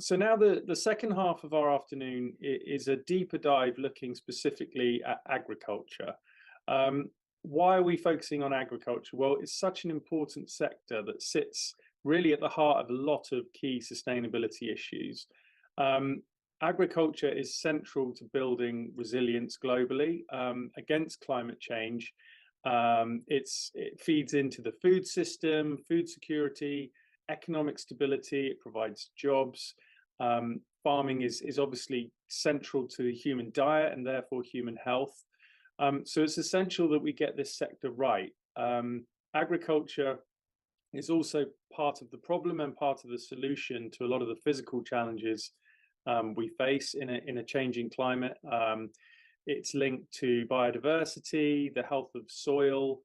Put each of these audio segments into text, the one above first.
So now the second half of our afternoon is a deeper dive looking specifically at agriculture. Um, why are we focusing on agriculture? Well, it's such an important sector that sits really at the heart of a lot of key sustainability issues. Um, Agriculture is central to building resilience globally against climate change. It feeds into the food system, food security, economic stability. It provides jobs. Farming is obviously central to the human diet and therefore human health. So it's essential that we get this sector right. Agriculture is also part of the problem and part of the solution to a lot of the physical challenges we face in a changing climate. It's linked to biodiversity, the health of soil,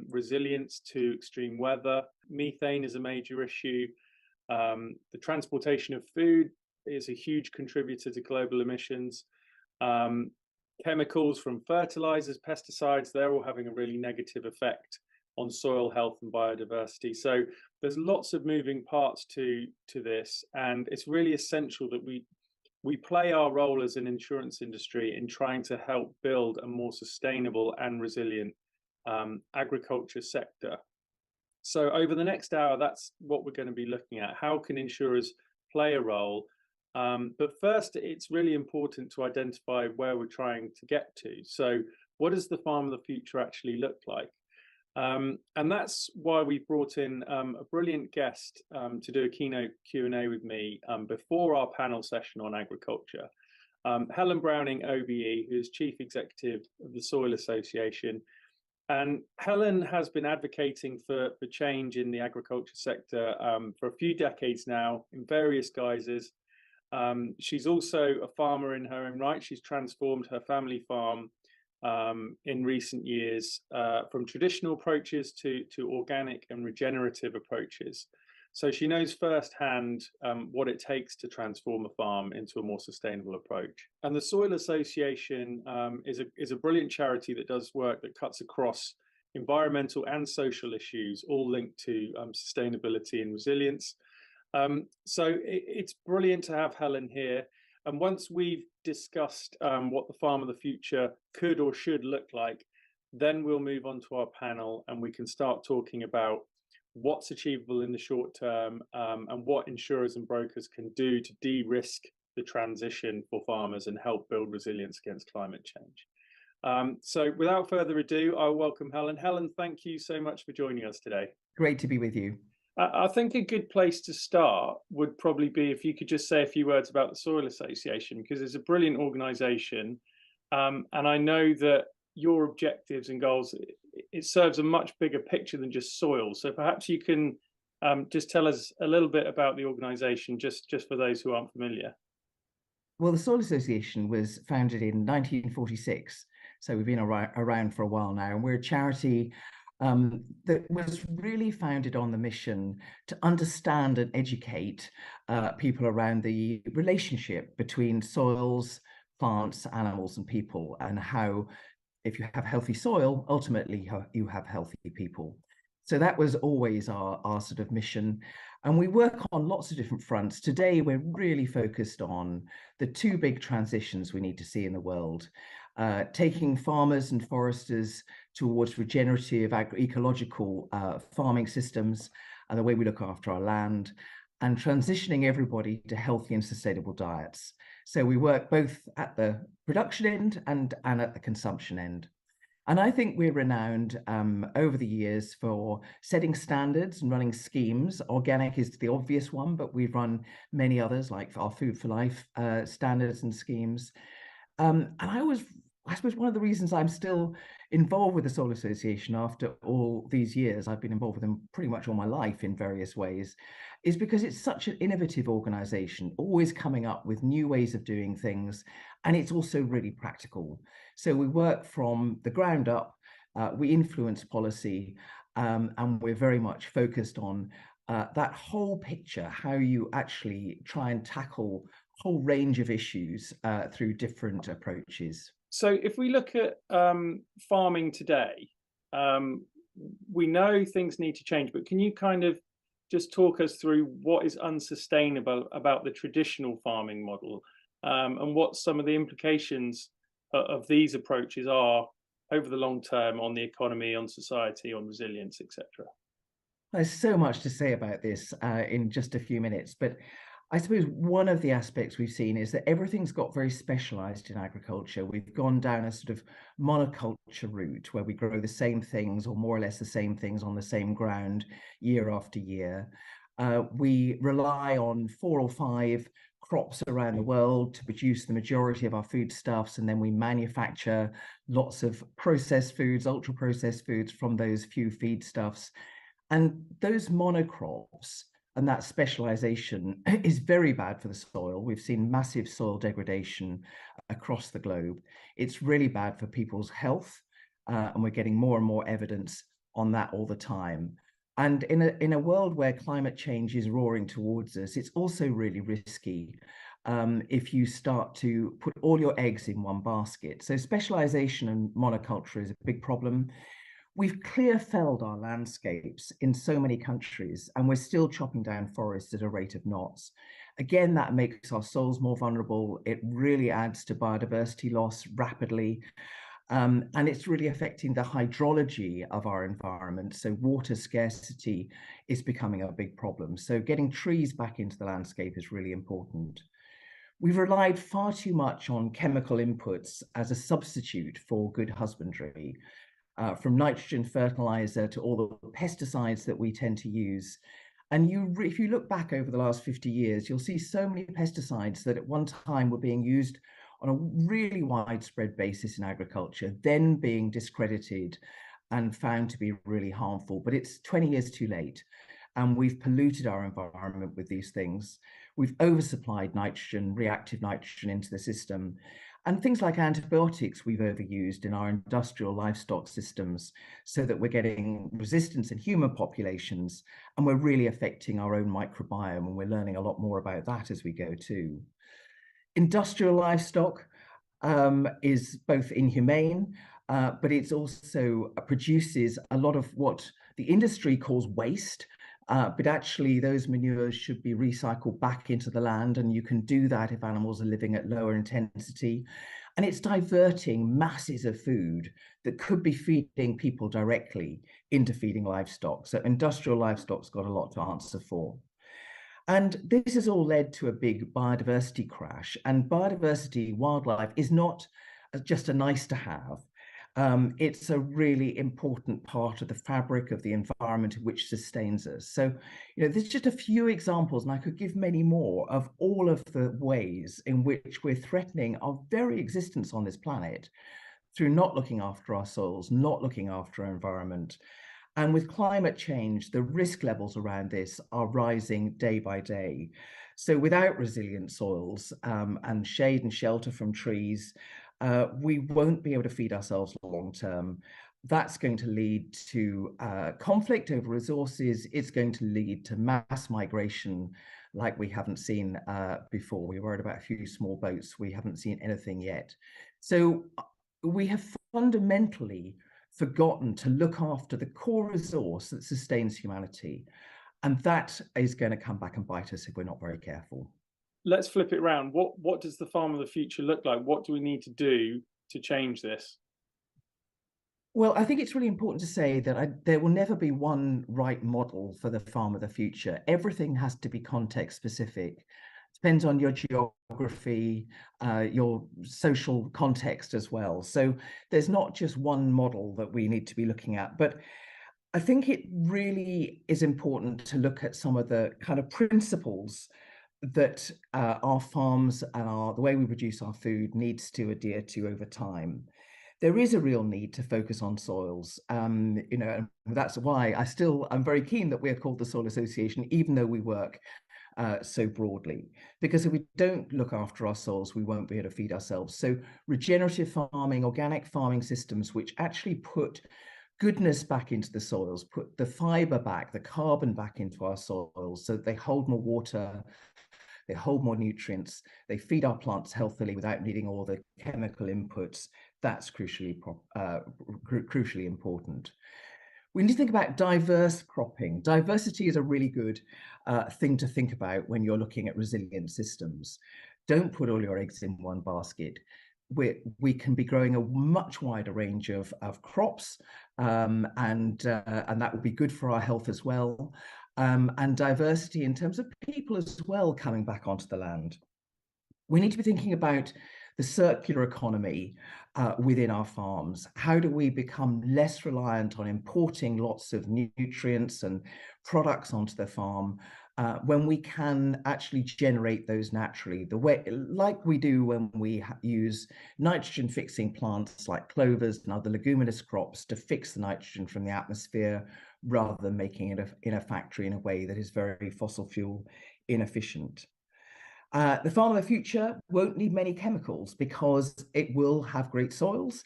resilience to extreme weather. Methane is a major issue. The transportation of food is a huge contributor to global emissions. Chemicals from fertilizers, pesticides, they're all having a really negative effect on soil health and biodiversity. So there's lots of moving parts to this, and it's really essential that we play our role as an insurance industry in trying to help build a more sustainable and resilient agriculture sector. So over the next hour, that's what we're going to be looking at. How can insurers play a role? But first, it's really important to identify where we're trying to get to. So what does the farm of the future actually look like? And that's why we brought in a brilliant guest to do a keynote Q&A with me before our panel session on agriculture. Helen Browning, OBE, who is Chief Executive of the Soil Association. And Helen has been advocating for change in the agriculture sector for a few decades now in various guises. She's also a farmer in her own right. She's transformed her family farm in recent years from traditional approaches to organic and regenerative approaches. So she knows firsthand what it takes to transform a farm into a more sustainable approach. And the Soil Association is a brilliant charity that does work that cuts across environmental and social issues, all linked to sustainability and resilience. So it's brilliant to have Helen here. And once we've discussed what the farm of the future could or should look like, then we'll move on to our panel and we can start talking about what's achievable in the short term and what insurers and brokers can do to de-risk the transition for farmers and help build resilience against climate change. So without further ado, I'll welcome Helen. Helen, thank you so much for joining us today. Great to be with you. I think a good place to start would probably be if you could just say a few words about the Soil Association, because it's a brilliant organisation. And I know that your objectives and goals, it serves a much bigger picture than just soil. So perhaps you can just tell us a little bit about the organisation, just for those who aren't familiar. Well, the Soil Association was founded in 1946. So we've been around for a while now, and we're a charity that was really founded on the mission to understand and educate people around the relationship between soils, plants, animals, and people, and how if you have healthy soil, ultimately you have healthy people. So that was always our sort of mission. And we work on lots of different fronts. Today, we're really focused on the two big transitions we need to see in the world. Taking farmers and foresters towards regenerative ecological farming systems and the way we look after our land, and transitioning everybody to healthy and sustainable diets. So we work both at the production end and at the consumption end. And I think we're renowned over the years for setting standards and running schemes. Organic is the obvious one, but we've run many others like our Food for Life standards and schemes. And I suppose one of the reasons I'm still involved with the Soil Association after all these years, I've been involved with them pretty much all my life in various ways, is because it's such an innovative organization, always coming up with new ways of doing things. And it's also really practical. So we work from the ground up, we influence policy, and we're very much focused on that whole picture, how you actually try and tackle a whole range of issues through different approaches. So if we look at farming today, we know things need to change, but can you kind of just talk us through what is unsustainable about the traditional farming model, and what some of the implications of these approaches are over the long term on the economy, on society, on resilience, etc. There's so much to say about this in just a few minutes, but I suppose one of the aspects we've seen is that everything's got very specialized in agriculture. We've gone down a sort of monoculture route where we grow the same things or more or less the same things on the same ground year after year. We rely on 4 or 5 crops around the world to produce the majority of our foodstuffs, and then we manufacture lots of processed foods, ultra processed foods from those few feedstuffs. And those monocrops and that specialization is very bad for the soil. We've seen massive soil degradation across the globe. It's really bad for people's health, and we're getting more and more evidence on that all the time. And in a world where climate change is roaring towards us, it's also really risky if you start to put all your eggs in one basket. So specialization and monoculture is a big problem. We've clear felled our landscapes in so many countries, and we're still chopping down forests at a rate of knots. Again, that makes our soils more vulnerable. It really adds to biodiversity loss rapidly. And it's really affecting the hydrology of our environment. So water scarcity is becoming a big problem. So getting trees back into the landscape is really important. We've relied far too much on chemical inputs as a substitute for good husbandry. From nitrogen fertilizer to all the pesticides that we tend to use. And if you look back over the last 50 years, you'll see so many pesticides that at one time were being used on a really widespread basis in agriculture, then being discredited and found to be really harmful. But it's 20 years too late. And we've polluted our environment with these things. We've oversupplied nitrogen, reactive nitrogen into the system. And things like antibiotics we've overused in our industrial livestock systems so that we're getting resistance in human populations, and we're really affecting our own microbiome, and we're learning a lot more about that as we go too. Industrial livestock is both inhumane, but it also produces a lot of what the industry calls waste. But actually, those manures should be recycled back into the land, and you can do that if animals are living at lower intensity. And it's diverting masses of food that could be feeding people directly into feeding livestock. So industrial livestock's got a lot to answer for. And this has all led to a big biodiversity crash. And biodiversity, wildlife, is not just a nice to have. It's a really important part of the fabric of the environment which sustains us. So, there's just a few examples, and I could give many more, of all of the ways in which we're threatening our very existence on this planet through not looking after our soils, not looking after our environment. And with climate change, the risk levels around this are rising day by day. So without resilient soils and shade and shelter from trees, we won't be able to feed ourselves long term. That's going to lead to conflict over resources. It's going to lead to mass migration like we haven't seen before. We worried about a few small boats. We haven't seen anything yet. So we have fundamentally forgotten to look after the core resource that sustains humanity. And that is going to come back and bite us if we're not very careful. Let's flip it around. What does the farm of the future look like? What do we need to do to change this? Well, I think it's really important to say that there will never be one right model for the farm of the future. Everything has to be context specific. Depends on your geography, your social context as well. So there's not just one model that we need to be looking at, but I think it really is important to look at some of the kind of principles that our farms and the way we produce our food needs to adhere to over time. There is a real need to focus on soils. And that's why I'm very keen that we're called the Soil Association, even though we work so broadly, because if we don't look after our soils, we won't be able to feed ourselves. So regenerative farming, organic farming systems, which actually put goodness back into the soils, put the fiber back, the carbon back into our soils so that they hold more water, they hold more nutrients, they feed our plants healthily without needing all the chemical inputs. That's crucially important. We need to think about diverse cropping. Diversity is a really good thing to think about when you're looking at resilient systems. Don't put all your eggs in one basket. We can be growing a much wider range of crops, and that will be good for our health as well. And diversity in terms of people as well coming back onto the land. We need to be thinking about the circular economy within our farms. How do we become less reliant on importing lots of nutrients and products onto the farm when we can actually generate those naturally, the way like we do when we use nitrogen fixing plants like clovers and other leguminous crops to fix the nitrogen from the atmosphere, rather than making it in a factory in a way that is very fossil fuel inefficient. The farm of the future won't need many chemicals because it will have great soils,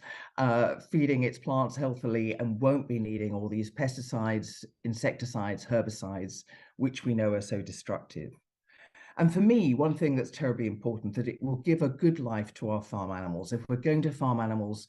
feeding its plants healthily, and won't be needing all these pesticides, insecticides, herbicides, which we know are so destructive. And for me, one thing that's terribly important, that it will give a good life to our farm animals. If we're going to farm animals,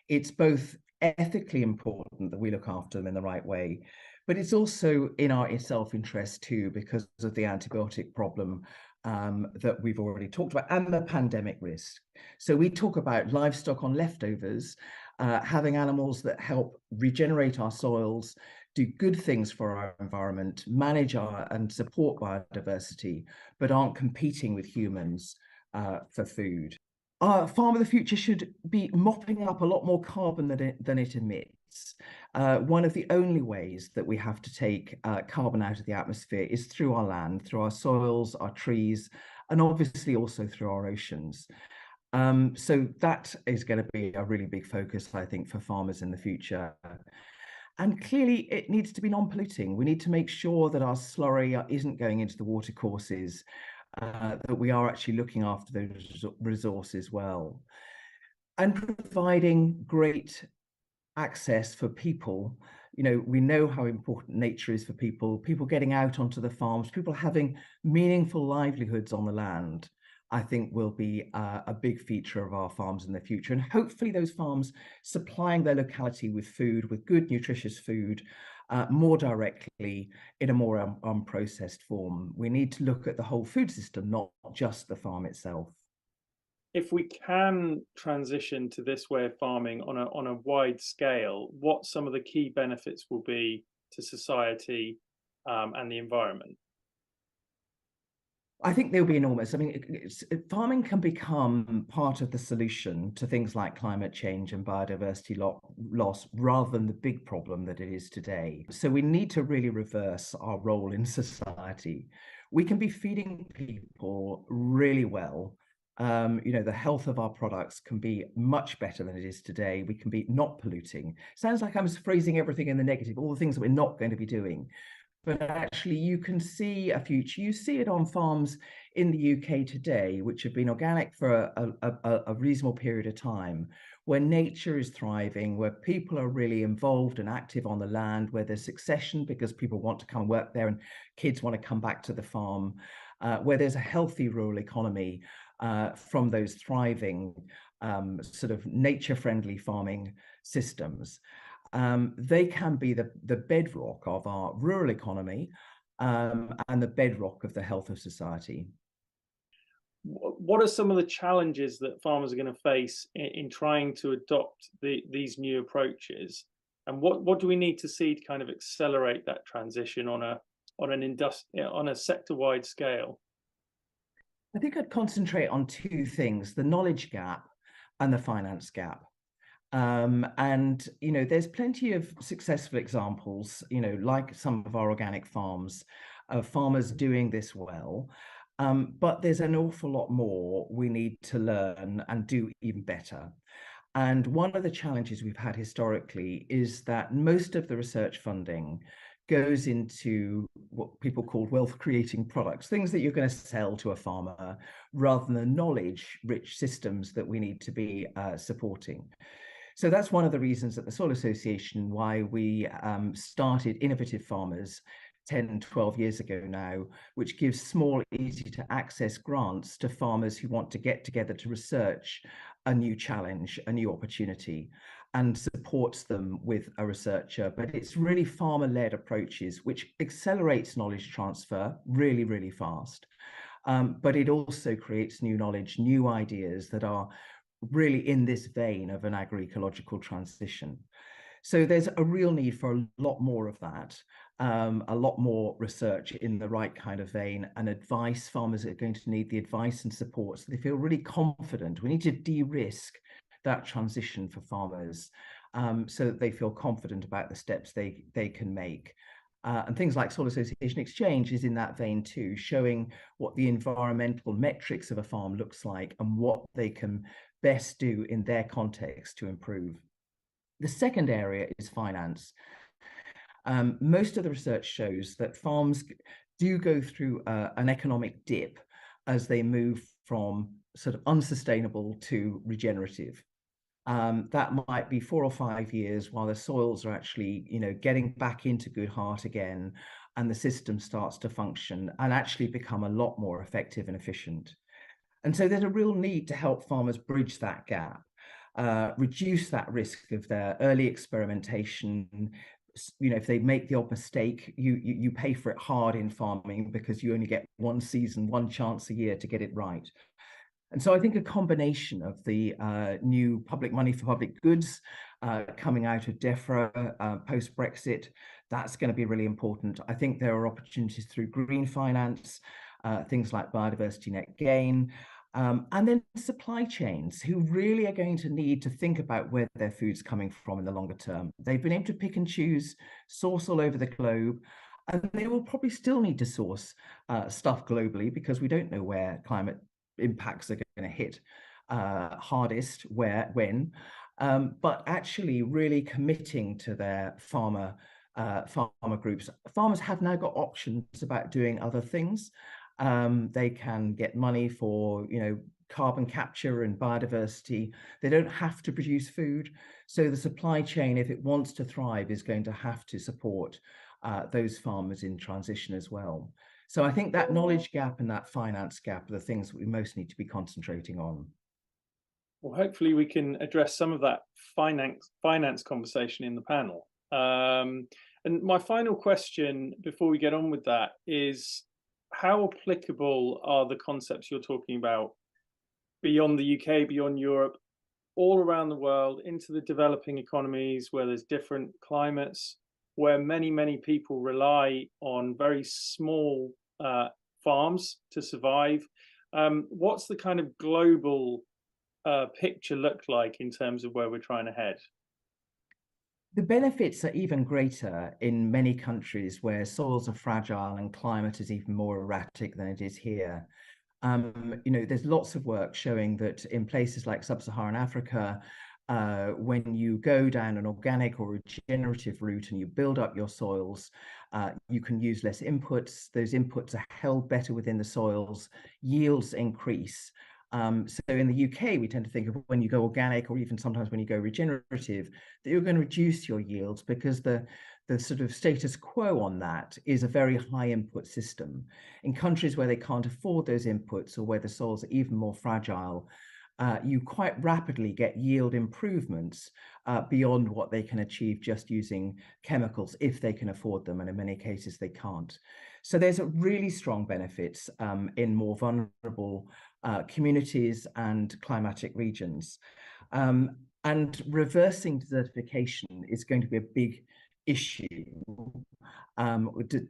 it's both ethically important that we look after them in the right way, but it's also in our self-interest too, because of the antibiotic problem that we've already talked about, and the pandemic risk. So we talk about livestock on leftovers, having animals that help regenerate our soils, do good things for our environment, manage and support biodiversity, but aren't competing with humans for food. Our farm of the future should be mopping up a lot more carbon than it emits. One of the only ways that we have to take carbon out of the atmosphere is through our land, through our soils, our trees, and obviously also through our oceans. So that is going to be a really big focus, I think, for farmers in the future. And clearly, it needs to be non-polluting. We need to make sure that our slurry isn't going into the watercourses, that we are actually looking after those resources well, and providing great access for people. You know, we know how important nature is for people getting out onto the farms, people having meaningful livelihoods on the land, I think will be a big feature of our farms in the future. And hopefully those farms supplying their locality with food, with good, nutritious food, more directly in a more unprocessed form. We need to look at the whole food system, not just the farm itself. If we can transition to this way of farming on a wide scale, what some of the key benefits will be to society and the environment? I think they'll be enormous. I mean, farming can become part of the solution to things like climate change and biodiversity loss, rather than the big problem that it is today. So we need to really reverse our role in society. We can be feeding people really well. You know, the health of our products can be much better than it is today. We can be not polluting. Sounds like I'm phrasing everything in the negative, all the things that we're not going to be doing. But actually, you can see a future. You see it on farms in the UK today, which have been organic for a reasonable period of time, where nature is thriving, where people are really involved and active on the land, where there's succession because people want to come work there and kids want to come back to the farm, where there's a healthy rural economy from those thriving sort of nature-friendly farming systems. They can be the bedrock of our rural economy and the bedrock of the health of society. What are some of the challenges that farmers are going to face in trying to adopt these new approaches? And what do we need to see to kind of accelerate that transition on a sector-wide scale? I think I'd concentrate on two things: the knowledge gap and the finance gap. And, you know, there's plenty of successful examples, you know, like some of our organic farms, of farmers doing this well. But there's an awful lot more we need to learn and do even better. And one of the challenges we've had historically is that most of the research funding goes into what people call wealth creating products, things that you're going to sell to a farmer, rather than the knowledge rich systems that we need to be supporting. So that's one of the reasons at the Soil Association why we started Innovative Farmers 10, 12 years ago now, which gives small, easy to access grants to farmers who want to get together to research a new challenge, a new opportunity, and supports them with a researcher. But it's really farmer-led approaches which accelerates knowledge transfer really, really fast. But it also creates new knowledge, new ideas that are really in this vein of an agroecological transition. So there's a real need for a lot more of that, a lot more research in the right kind of vein, and advice. Farmers are going to need the advice and support so they feel really confident. We need to de-risk that transition for farmers, so that they feel confident about the steps they can make. And things like Soil Association Exchange is in that vein too, showing what the environmental metrics of a farm looks like and what they can best do in their context to improve. The second area is finance. Most of the research shows that farms do go through an economic dip as they move from sort of unsustainable to regenerative. That might be 4 or 5 years while the soils are actually, getting back into good heart again, and the system starts to function and actually become a lot more effective and efficient. And so there's a real need to help farmers bridge that gap, reduce that risk of their early experimentation. If they make the odd mistake, you pay for it hard in farming because you only get one season, one chance a year to get it right. And so I think a combination of the new public money for public goods coming out of DEFRA post-Brexit, that's going to be really important. I think there are opportunities through green finance, things like biodiversity net gain, and then supply chains who really are going to need to think about where their food's coming from in the longer term. They've been able to pick and choose, source all over the globe, and they will probably still need to source stuff globally because we don't know where climate impacts are going to hit hardest, when, but actually really committing to their farmer groups. Farmers have now got options about doing other things. They can get money for, carbon capture and biodiversity. They don't have to produce food. So the supply chain, if it wants to thrive, is going to have to support those farmers in transition as well. So I think that knowledge gap and that finance gap are the things that we most need to be concentrating on. Well, hopefully we can address some of that finance conversation in the panel. And my final question before we get on with that is, how applicable are the concepts you're talking about beyond the UK, beyond Europe, all around the world, into the developing economies where there's different climates, where many, many people rely on very small farms to survive? What's the kind of global picture look like in terms of where we're trying to head? The benefits are even greater in many countries where soils are fragile and climate is even more erratic than it is here. There's lots of work showing that in places like sub-Saharan Africa, when you go down an organic or regenerative route and you build up your soils, you can use less inputs. Those inputs are held better within the soils, yields increase. So in the UK, we tend to think of when you go organic, or even sometimes when you go regenerative, that you're going to reduce your yields because the sort of status quo on that is a very high input system. In countries where they can't afford those inputs or where the soils are even more fragile, you quite rapidly get yield improvements beyond what they can achieve just using chemicals if they can afford them, and in many cases they can't. So there's a really strong benefits in more vulnerable communities and climatic regions. And reversing desertification is going to be a big issue.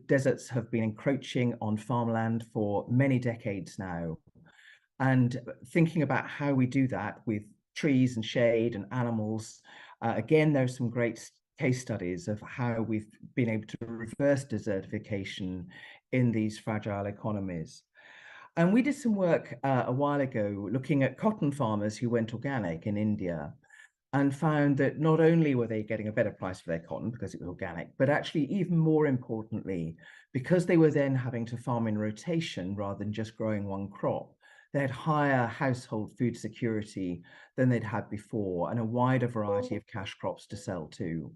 Deserts have been encroaching on farmland for many decades now. And thinking about how we do that with trees and shade and animals, again, there's some great case studies of how we've been able to reverse desertification in these fragile economies. And we did some work a while ago looking at cotton farmers who went organic in India, and found that not only were they getting a better price for their cotton because it was organic, but actually even more importantly, because they were then having to farm in rotation rather than just growing one crop, they had higher household food security than they'd had before, and a wider variety of cash crops to sell too.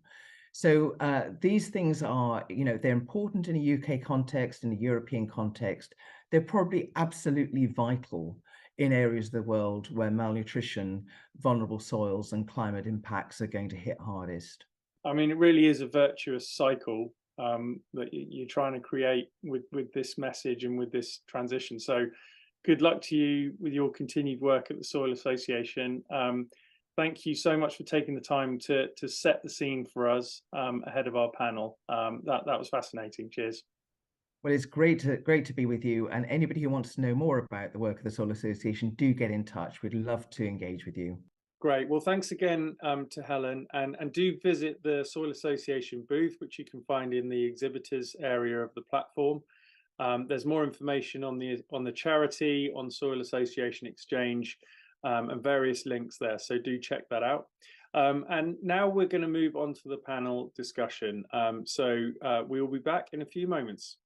So these things are, they're important in a UK context, in a European context. They're probably absolutely vital in areas of the world where malnutrition, vulnerable soils, and climate impacts are going to hit hardest. I mean, it really is a virtuous cycle that you're trying to create with this message and with this transition. So, good luck to you with your continued work at the Soil Association. Thank you so much for taking the time to set the scene for us ahead of our panel. That was fascinating. Cheers. Well, it's great to be with you. And anybody who wants to know more about the work of the Soil Association, do get in touch. We'd love to engage with you. Great. Well, thanks again to Helen, and do visit the Soil Association booth, which you can find in the exhibitors area of the platform. There's more information on the charity, on Soil Association Exchange, and various links there. So do check that out. And now we're going to move on to the panel discussion. So we will be back in a few moments.